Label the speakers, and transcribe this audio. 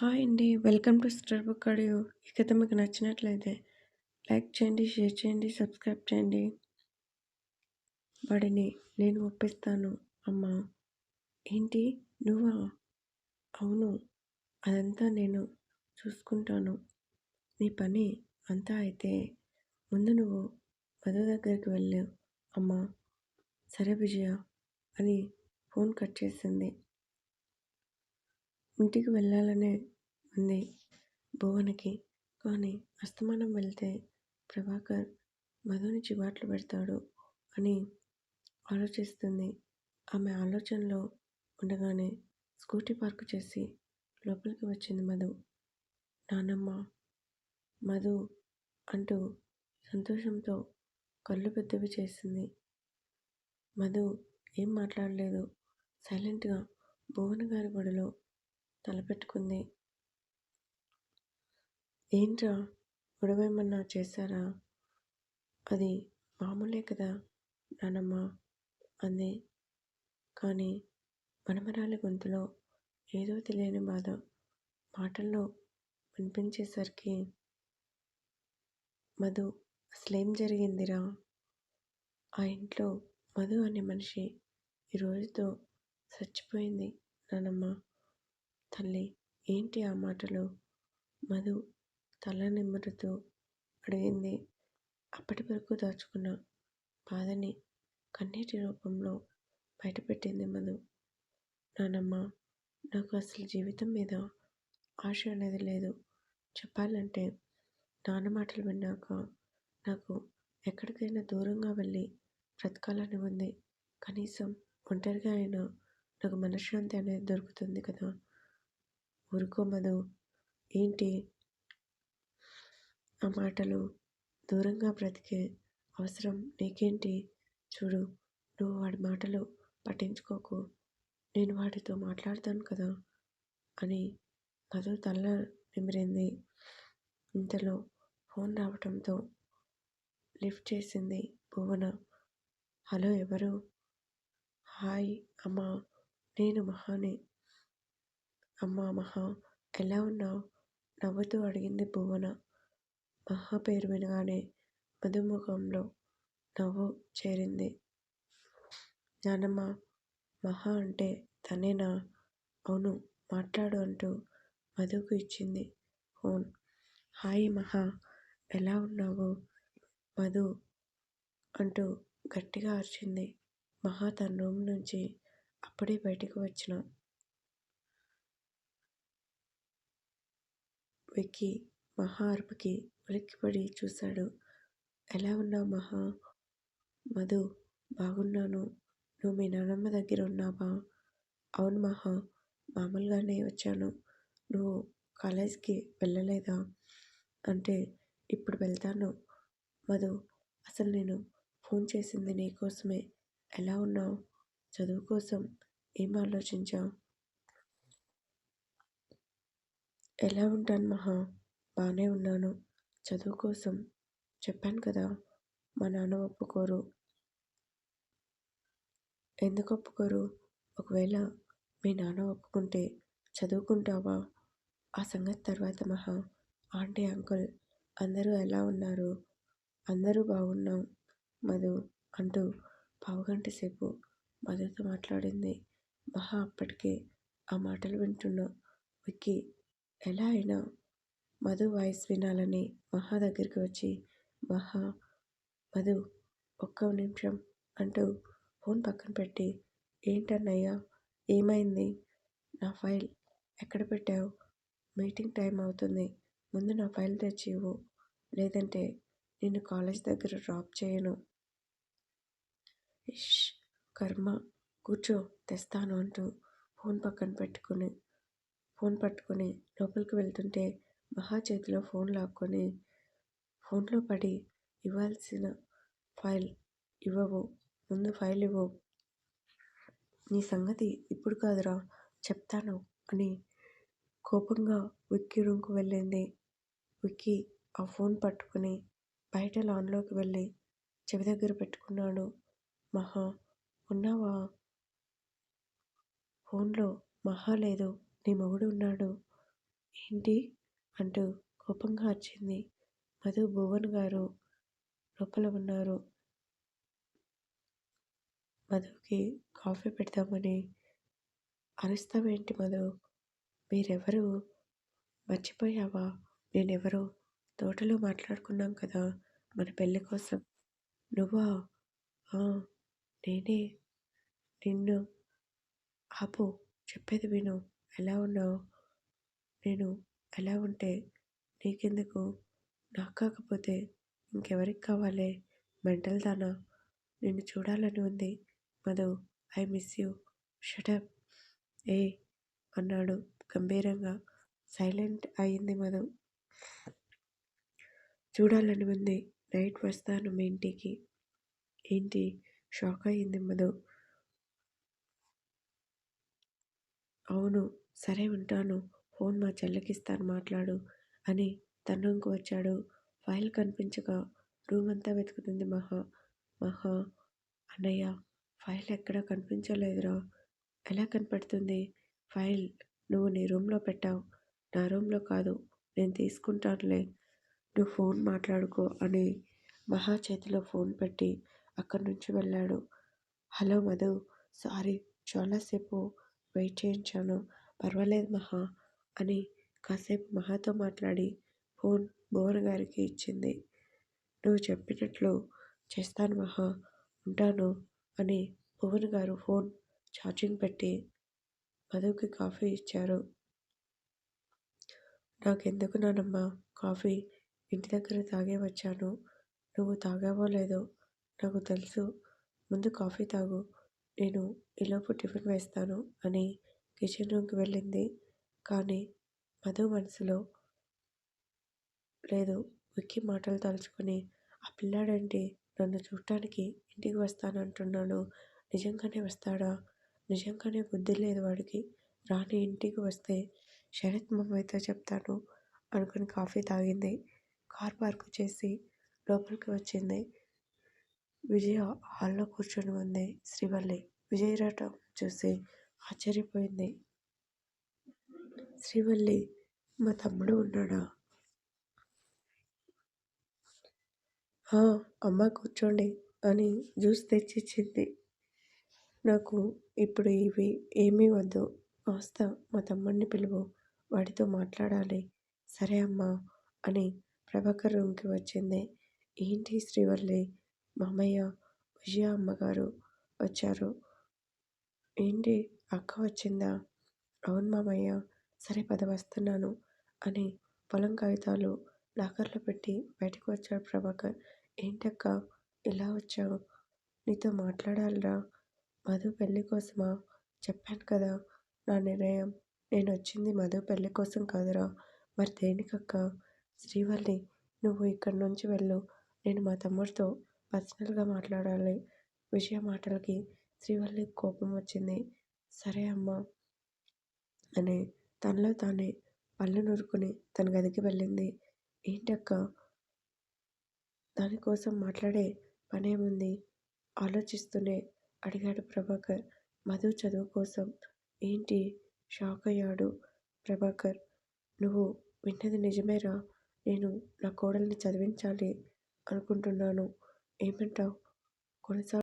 Speaker 1: Hi అండి. Welcome to star book audio. ఈ కథ మీకు నచ్చినట్లయితే లైక్ చేయండి, షేర్ చేయండి, సబ్స్క్రైబ్ చేయండి. వాడిని నేను ఒప్పిస్తాను. అమ్మా! ఏంటి నువ్వా? అవును. అదంతా నేను చూసుకుంటాను. నీ పని అంతా అయితే ముందు నువ్వు మధు దగ్గరికి వెళ్ళు అమ్మా. సరే విజయ అని ఫోన్ కట్ చేసింది. ఇంటికి వెళ్ళాలనే ఉంది భువనకి. కానీ అస్తమానం వెళ్తే ప్రభాకర్ మధుని చివాట్లు పెడతాడు అని ఆలోచిస్తుంది. ఆమె ఆలోచనలో ఉండగానే స్కూటీ పార్క్ చేసి లోపలికి వచ్చింది మధు. నానమ్మ మధు అంటూ సంతోషంతో కళ్ళు పెద్దవి చేసింది. మధు ఏం మాట్లాడలేదు. సైలెంట్గా భువన గారి ఒడిలో తలపెట్టుకుంది. ఏంట్రా గొడవేమన్నా చేశారా? అది మామూలే కదా నానమ్మ అంది. కానీ మనమరాలి గొంతులో ఏదో తెలియని బాధ మాటల్లో వినిపించేసరికి మధు అసలేం జరిగిందిరా? ఆ ఇంట్లో మధు అనే మనిషి ఈ రోజుతో చచ్చిపోయింది నానమ్మ. తల్లి ఏంటి ఆ మాటలు? మధు తల నిమురుతూ అడిగింది. అప్పటి వరకు దాచుకున్న బాధని కన్నీటి రూపంలో బయటపెట్టింది మధు. నానమ్మ నాకు అసలు జీవితం మీద ఆశ అనేది లేదు. చెప్పాలంటే నాన్న మాటలు విన్నాక నాకు ఎక్కడికైనా దూరంగా వెళ్ళి బ్రతకాలని ఉంది. కనీసం ఒంటరిగా అయినా నాకు మనశ్శాంతి అనేది దొరుకుతుంది కదా. ఊరుకో మధు. ఏంటి ఆ మాటలు? దూరంగా బ్రతికే అవసరం నీకేంటి? చూడు, నువ్వు వాడి మాటలు పట్టించుకోకు. నేను వాడితో మాట్లాడతాను కదా అని మధు తల నిమిరింది. ఇంతలో ఫోన్ రావటంతో లిఫ్ట్ చేసింది భువన. హలో ఎవరు? హాయ్ అమ్మా, నేను మహాని. అమ్మా మహా, ఎలా ఉన్నావు? నవ్వుతూ అడిగింది భువన. మహా పేరు వినగానే మధు ముఖంలో నవ్వు చేరింది. నానమ్మ మహా అంటే తనేనా? అవును, మాట్లాడు అంటూ మధుకు ఇచ్చింది ఫోన్. హాయ్ మహా, ఎలా ఉన్నావు? మధు అంటూ గట్టిగా అరిచింది. మహా తన రూమ్ నుంచి అప్పుడే బయటికి వచ్చిన విక్కీ మహా అరుపుకి ఉలిక్కిపడి చూశాడు. ఎలా ఉన్నావు మహా? మధు బాగున్నాను. నువ్వు మీ నాన్నమ్మ దగ్గర ఉన్నావా? అవును మహా, మామూలుగానే వచ్చాను. నువ్వు కాలేజ్కి వెళ్ళలేదా? అంటే ఇప్పుడు వెళ్తాను. మధు అసలు నేను ఫోన్ చేసింది నీకోసమే. ఎలా ఉన్నావు? చదువు కోసం ఏం ఆలోచించావు? ఎలా ఉంటాను మహా, బాగానే ఉన్నాను. చదువు కోసం చెప్పాను కదా, మా నాన్న ఒప్పుకోరు. ఎందుకు ఒప్పుకోరు? ఒకవేళ మీ నాన్న ఒప్పుకుంటే చదువుకుంటావా? ఆ సంగతి తర్వాత మహా. ఆంటీ అంకుల్ అందరూ ఎలా ఉన్నారు? అందరూ బాగున్నాం మధు అంటూ పావుగంట సేపు మధుతో మాట్లాడింది. మహా అప్పటికే ఆ మాటలు వింటున్న విక్కీ ఎలా అయినా మధు వాయిస్ వినాలని మహా దగ్గరికి వచ్చి, మహా మధు ఒక్క నిమిషం అంటూ ఫోన్ పక్కన పెట్టి, ఏంటన్నయ్యా ఏమైంది? నా ఫైల్ ఎక్కడ పెట్టావు? మీటింగ్ టైం అవుతుంది. ముందు నా ఫైల్ తెచ్చి ఇవ్వు, లేదంటే నిన్ను కాలేజ్ దగ్గర డ్రాప్ చేయను. ఇష్ కర్మ, కూర్చో తెస్తాను అంటూ ఫోన్ పక్కన ఫోన్ పట్టుకొని లోపలికి వెళ్తుంటే మహా చేతిలో ఫోన్ లాక్కొని ఫోన్లో పడి, ఇవ్వాల్సిన ఫైల్ ఇవ్వవు, ముందు ఫైల్ ఇవ్వు. నీ సంగతి ఇప్పుడు కాదురా, చెప్తాను అని కోపంగా విక్కీ రూమ్కి వెళ్ళింది. విక్కీ ఆ ఫోన్ పట్టుకుని బయట లాన్లోకి వెళ్ళి చెవి దగ్గర పెట్టుకున్నాడు. మహా ఉన్నావా? ఫోన్లో మహా లేదు, నీ మొగుడు ఉన్నాడు. ఏంటి అంటూ కోపంగా అరిచింది. మధు భువన్ గారు లోపల ఉన్నారు. మధుకి కాఫీ పెడదామని అరుస్తావేంటి మధు? మీరెవరు? మర్చిపోయావా? నేనెవరో? తోటలో మాట్లాడుకున్నాం కదా మన పెళ్లి కోసం. నువ్వా? ఆ! నేనే. నిన్ను. ఆపు, చెప్పేది విను. ఎలా ఉన్నావు? నేను ఎలా ఉంటే నీకెందుకు? నాకు కాకపోతే ఇంకెవరికి కావాలే? మెంటల్ దానా? నిన్ను చూడాలని ఉంది Madhu. I miss you. Shut up. ఏ అన్నాడు గంభీరంగా. సైలెంట్ అయింది మధు. చూడాలని ఉంది. నైట్ వస్తాను మీ ఇంటికి. ఏంటి? షాక్ అయింది మధు. అవును. సరే ఉంటాను. ఫోన్ మా చెల్లికిస్తాను మాట్లాడు అని తన రూమ్‌కి వచ్చాడు. ఫైల్ కనిపించక రూమంతా వెతుకుతుంది మహా. మహా, అన్నయ్య, ఫైల్ ఎక్కడా కనిపించలేదురా. ఎలా కనపడుతుంది? ఫైల్ నువ్వు నీ రూమ్‌లో పెట్టావు. నా రూమ్‌లో కాదు. నేను తీసుకుంటానులే. నువ్వు ఫోన్ మాట్లాడుకో అని మహా చేతిలో ఫోన్ పెట్టి అక్కడి నుంచి వెళ్ళాడు. హలో మధు, సారీ చాలాసేపు వెయిట్ చేయించాను. పర్వాలేదు మహా అని కాసేపు మహాతో మాట్లాడి ఫోన్ భువన్ గారికి ఇచ్చింది. నువ్వు చెప్పినట్లు చేస్తాను మహా, ఉంటాను అని భువన్ గారు ఫోన్ ఛార్జింగ్ పెట్టి మధుకి కాఫీ ఇచ్చారు. నాకెందుకు నానమ్మ కాఫీ? ఇంటి దగ్గర తాగే వచ్చాను. నువ్వు తాగావో లేదో నాకు తెలుసు. ముందు కాఫీ తాగు. నేను ఈలోపు టిఫిన్ వేస్తాను అని కిచెన్ రూమ్‌కి వెళ్ళింది. కానీ మధు మనసులో లేదు. విక్కీ మాటలు తలుచుకొని ఆ పిల్లాడేంటి నన్ను చూడటానికి ఇంటికి వస్తానంటున్నాడు. నిజంగానే వస్తాడా? నిజంగానే బుద్ధి లేదు వాడికి. రాని ఇంటికి వస్తే శరత్ మామయ్యతో చెప్తాను అనుకుని కాఫీ తాగింది. కార్ పార్క్ చేసి లోపలికి వచ్చింది. విజయ హాల్‌లో కూర్చొని ఉంది. శ్రీవల్లి విజయ్ రావటం చూసి ఆశ్చర్యపోయింది. శ్రీవల్లి, మా తమ్ముడు ఉన్నాడా? ఆ! అమ్మా కూర్చోండి అని జ్యూస్ తెచ్చిచ్చింది. నాకు ఇప్పుడు ఇవి ఏమీ వద్దు. వస్తా, మా తమ్ముడిని పిలువు. వాడితో మాట్లాడాలి. సరే అమ్మా అని ప్రభాకర్ రూమ్‌కి వచ్చింది. ఏంటి శ్రీవల్లి, మామయ్య, విజయ అమ్మగారు వచ్చారు. ఏంటి అక్క వచ్చిందా? అవును మామయ్య. సరే పద వస్తున్నాను అని పొలం కాగితాలు లాకర్‌లో పెట్టి బయటకు వచ్చాడు ప్రభాకర్. ఏంటక్కా ఇలా వచ్చావు? నీతో మాట్లాడాలిరా. మధు పెళ్లి కోసమా? చెప్పాను కదా నా నిర్ణయం. నేనొచ్చింది మధు పెళ్లి కోసం కాదురా. మరి దేనికక్కా? శ్రీవల్లి, నువ్వు ఇక్కడి నుంచి వెళ్ళు. నేను మా తమ్ముడితో పర్సనల్‌గా మాట్లాడాలి. విజయ మాటలకి శ్రీవల్లికి కోపం వచ్చింది. సరే అమ్మా అని తనలో తానే పళ్ళు నూరుకుని తన గదికి వెళ్ళింది. ఏంటక్కా దానికోసం మాట్లాడే పనేముంది? ఆలోచిస్తూనే అడిగాడు ప్రభాకర్. మధు చదువు కోసం. ఏంటి? షాక్ అయ్యాడు ప్రభాకర్. నువ్వు విన్నది నిజమేరా. నేను నా కోడల్ని చదివించాలి అనుకుంటున్నాను. ఏమంటావ్? కొనసాగు